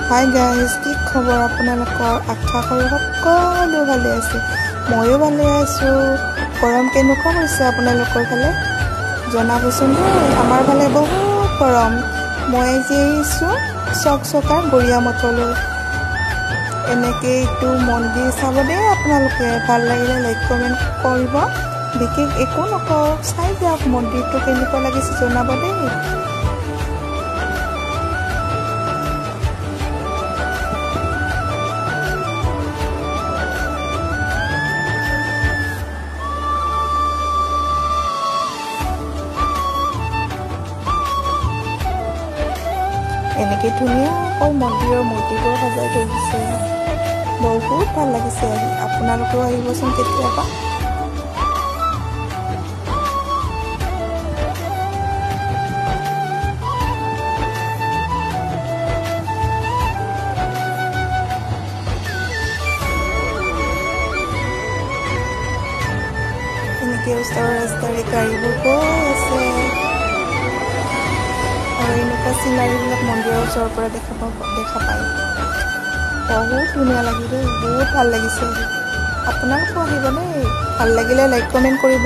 Hi guys, কি খবৰ আপোনালোকৰ? আশা কৰোঁ সকলো ভালে আছে। ময়ো ভালে আছোঁ। গৰম কেনেকুৱা হৈছে আপোনালোকৰ ফালে জনাবচোন দেই। আমাৰ ফালে বহুত গৰম। মই আজি আহিছোঁ চকচকাৰ গড়িয়া মঠলৈ। এনেকৈ এইটো মন্দিৰ চাব দেই আপোনালোকে। ভাল লাগিলে লাইক কমেণ্ট কৰিব। বিশেষ একো নকওঁ, চাই যাওক মন্দিৰটো কেনেকুৱা লাগিছে জনাব দেই। এনেকৈ ধুনীয়াকৈ মন্দিৰৰ মূৰ্তিবোৰ সজাই থৈ দিছে। বহুত ভাল লাগিছে। আপোনালোকেও আহিবচোন কেতিয়াবা। এনেকৈ ওচৰৰ ৰাস্তাৰে গাড়ীবোৰ গৈ আছে আৰু এনেকুৱা চিনাৰীবিলাক মন্দিৰৰ ওচৰৰ পৰা দেখা পায়। বহুত ধুনীয়া লাগিল দেই, বহুত ভাল লাগিছে। আপোনালোকেও আহিব দেই। ভাল লাগিলে লাইক কমেণ্ট কৰিব।